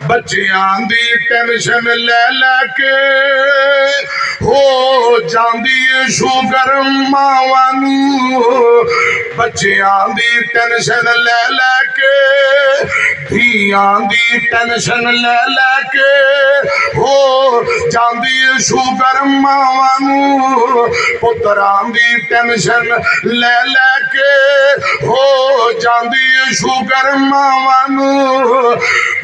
बच्चियां दी टेंशन ले लेके हो जांदी शुगर मावां नू बच्चियां दी टेंशन ले लेके धियां दी टेंशन ले लेके हो जांदी शुगर मावां नू पुत्रां दी टेंशन ले लेके हो जांदी शुगर मावां नू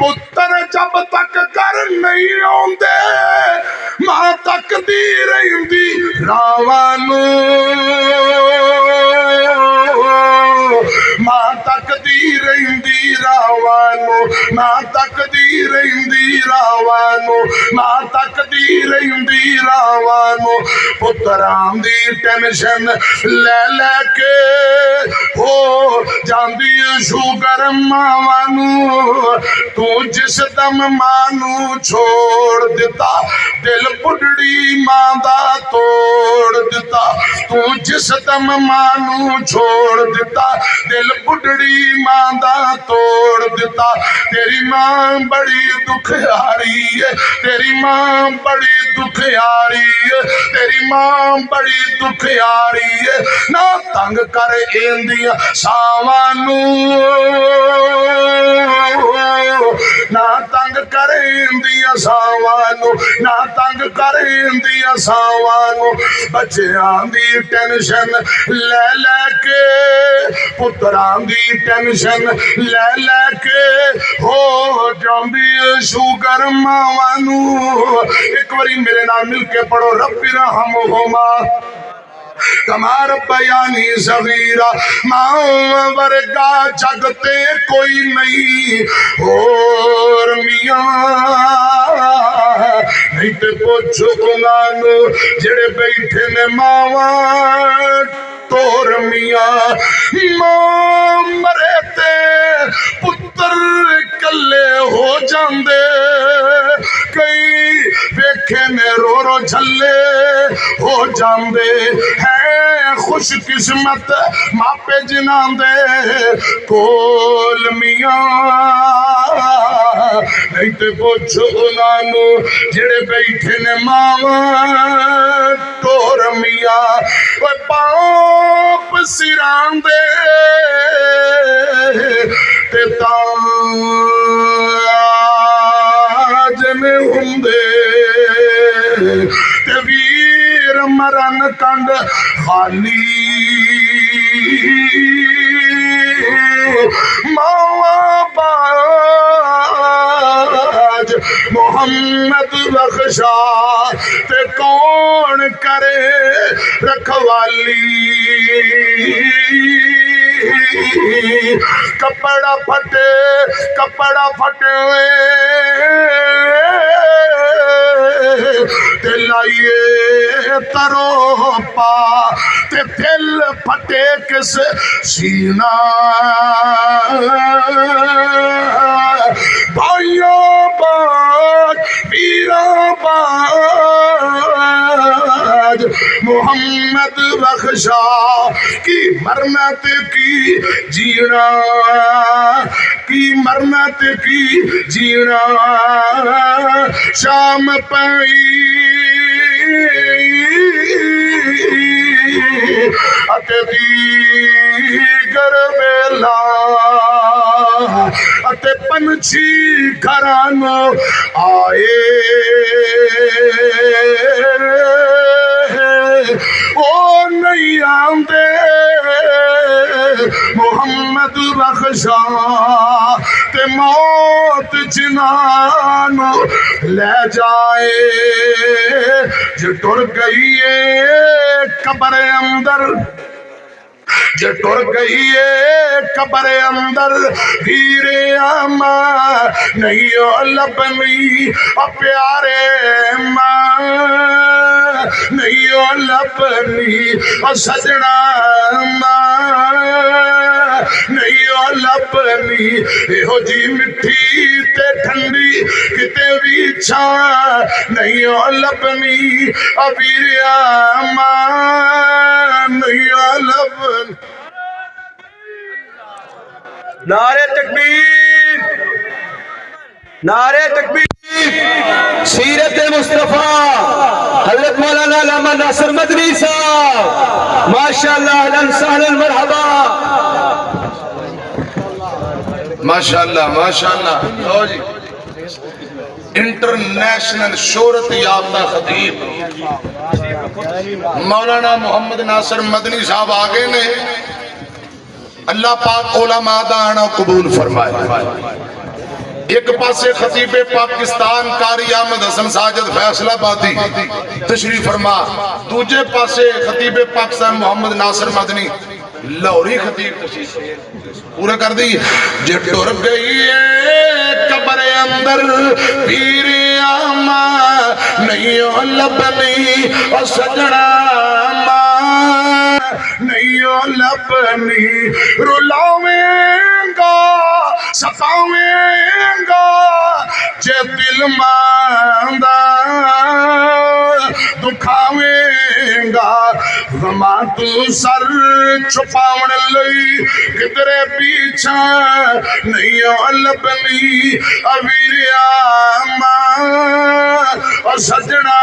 पुत्र जब तक कर नहीं आउंदे मां तक दी रहिंदी रावां नू मां तक दी रहिंदी रावां नू मां तक दी रहिंदी रावां नू मां तक दी रहिंदी रावां नू पुत्रां दी टेंशन ले लेके हो जांदी शुगर मावां नू तू जिस दम मां नू छोड़ दिता दिल बुढ़ड़ी मां दा तोड़ दिता तू जिस दम मां नू छोड़ दिता दिल बुढ़ड़ी मां दा तोड़ दिता तेरी मां बड़ी दुखियारी है तेरी मां बड़ी दुखियारी है तेरी मां बड़ी दुखियारी है ना तंग कर इंदियां सावां नू ना तंग कर इंदियां सावां नू ना तंग कर इंदियां सावां नू बच्चियां दी टेंशन ले लेके पुत्रां दी टेंशन ले लेके हो जांदी शुगर मावां नू एक बारी मेरे नाल मिल के पढ़ो रब्बी रहमुहुमा कमार बयानी सगीरा मां वर्गा जगते कोई नहीं और मियां नहीं ते पुछ उन्हां जेड़े बैठे ने मावां तोर मियां मां मरे ते पुत्र कले हो जांदे कई वेखे ने रो रो झल्ले हो जांदे है खुश किस्मत मापे जिन्हां दे कोल मियां नहीं ते पुछ उन्हां जेड़े बैठे ने मावां तोर मियां पाप सिरां दे ते ताज में हुंदे ते वीर मरन कंड खाली मावा बाज मोहम्मद बख्शा ते कौन करे रखवाली कपड़ा फटे ते लाइए तरो पा ते दिल फटे किस सीना भाइयों बाज वीरा बाज मोहम्मद बख्शा की मरना ते की जीना की मरना ते की जीना शाम पाई अते दीगर वेला अते पंछी घरानो आए ओ नहीं आंदे मोहम्मद बख्शा ते मौत जिनानो ले जाए जो टुर गई है कब्र अंदर जो टुर गई है कब्र अंदर वीरे आमा नहीं लबनी प्यारे मां नहीं लबनी सजना मां नहीं लबनी एहो जी मिठी ते ठंडी किते भी छा नहीं लबनी वीरे आमा नहीं लबनी नारे तकबीर नारे तकबीर, सीरत मुस्तफा हजरत मौलाना अल्लामा नासिर मदनी साहब, माशाअल्लाह, अहलन सहलन मरहबा, माशाअल्लाह माशाअल्लाह। लो जी, इंटरनेशनल शोहरत याफ्ता खतीब मौलाना मोहम्मद नासिर मदनी साहब आ गए ने। अल्लाह पाक उलमा दा आना कबूल फरमाए। एक पासे खतीबे पाकिस्तान कारी अहमद हसन साजिद फैसलाबादी तशरीफ फरमा, दूजे पासे खतीबे पाकिस्तान मोहम्मद नासिर मदनी लाहौरी खतीब तशरीफ पूरा कर दी। जे टुर गई है कब्र अंदर पीर आमा नहीं लबनी और सजना नहीं लबनी, रुलावेंगा सतावेंगा जे दिल मांदा दुखावेंगा। गमा तू सर छुपावन लई किधरे पीछा नहीं लबनी अवीरिया और सजना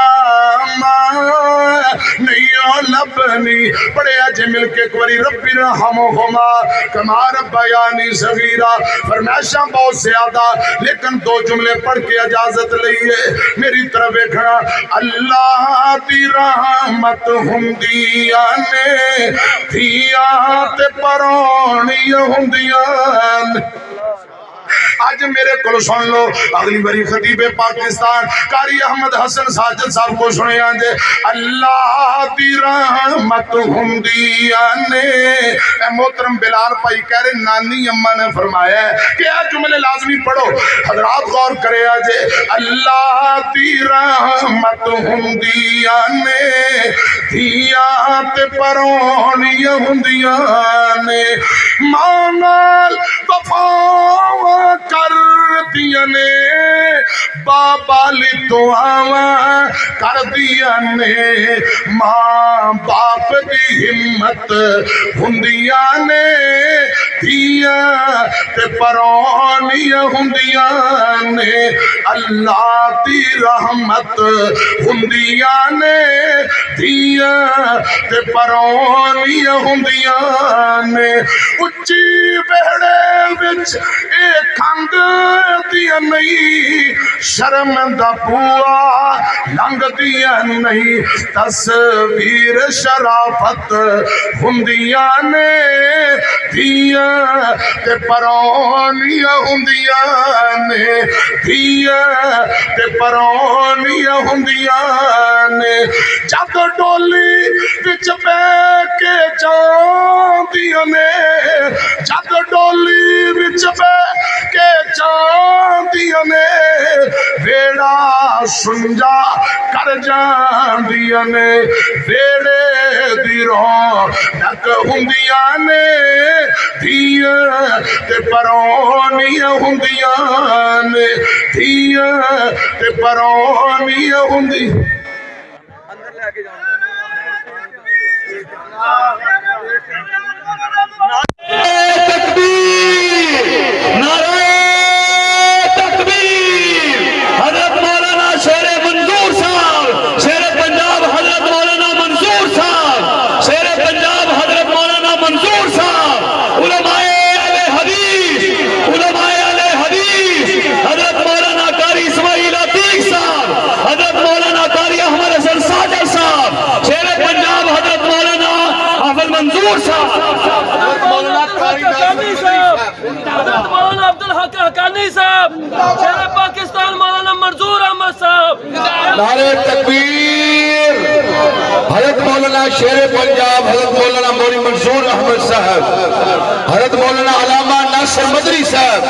नहीं लबनी। बड़े अज मिलके एक बारी रब्बी रहमहुमा कमा रब्बयानी सगीरा फरमाइशा बहुत ज्यादा, लेकिन दो जुमले पढ़ के इजाजत लईए। मेरी तरफ देखना, अल्लाह दी रहमत हुंदिया ने थिया ते परोणिया हुंदिया। आज मेरे को सुन लो, अगली बारी खतीबे पाकिस्तान कारी अहमद हसन साजिद साहब को सुने जे अल्लाह दी रहमत हुंदिया ने। मोहतरम बिलाल भाई कह रहे नानी अम्मा ने फरमाया कि यह जुमले लाजमी पढ़ो, हजरात गौर करे जे अल्लाह दी रहमत हुंदिया ने थिया ते परोणिया हुंदिया ने। मांगल वफा कर दिया ने बाबा ली दुआवा कर दिया ने। मां बाप की हिम्मत हुंदिया ने थिया ते परोनिया हुंदिया ने। अल्लाह दी रहमत हुंदिया ने थिया ते परोनिया हुंदिया ने। उच्ची बेड़े विच खंग दिया नहीं, शर्म दा बुआ लंघ दिया नहीं। तस्वीर शराफत हुंदिया ने थिया ते परोनिया हुंदिया ने। थिया ते परोनिया हुंदिया ने। जद डोली विच बह के जांदिया ने, जद डोली विच बह के जांदिया ने वेड़ा सुंजा कर जांदिया ने। वेड़े दी रौनक हुंदिया ने थिया ते परोनिया हुंदिया ने। थिया ते परोनिया हुंदी। अंदर लेके जाओ। पाकिस्तान मौलाना मंजूर अहमद साहब, नारे तकबीर। हजरत मौलाना शेर पंजाब हजरत मौलाना मौली मंजूर अहमद साहब, हजरत मौलाना अल्लामा नासिर मदनी साहब,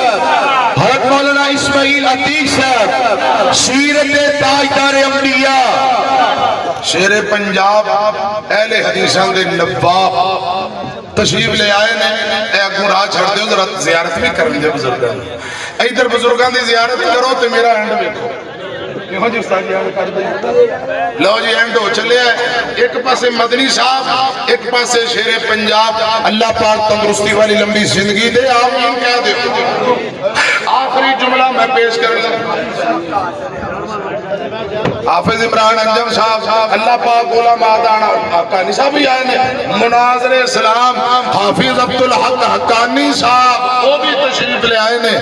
हजरत मौलाना इस्माइल अतीक साहब, सीरत ताजदार अंबिया शेर पंजाब अहले हदीसां दे नवाब तशरीफ ले आए ने। अगू राह छड़ दो, जरा जियारत भी करनी है बुजुर्गों की। इधर बुजुर्गों की जियारत करो तो मेरा एंड देखो। लो जी एंड हो चले। एक पासे मदनी साहब, एक पासे शेरे पंजाब। अल्लाह पाक तंदुरुस्ती वाली लंबी जिंदगी दे। आमीन कह दो। आखिरी जुमला मैं पेश कर हाफिज इमरान अंजम साहब अल्लाह पाक उलमा दाना हक्कानी साहब भी आए ने मुनाज़रे सलाम हाफिज अब्दुल हक हक्कानी साहब वो भी तशरीफ ले आए ने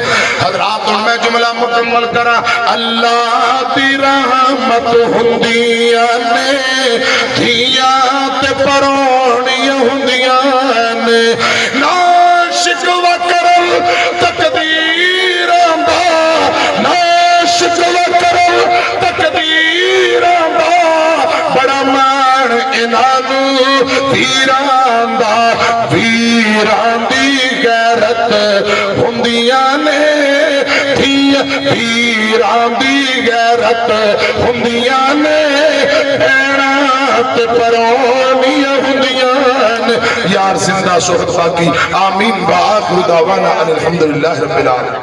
हजरात मैं जुमला मुकम्मल करा अल्लाह दी रहमत हुंदियां ने धियां ते परोणियां हुंदियां ने ना शिकवा करल तकदीरां दा ना शिकवा करल तकदीरां दा बड़ा मान इनानू वीरां दा वीरां दी गैरत हुंदियां ने वीरां दी गैरत हुंदियां ने भैणां ते परोनियां हुंदियां ने यार जिंदा सोहत बाकी आमीन बाखुर दावाना अनिल हम्दुलिल्लाह रब्बिल आलमीन।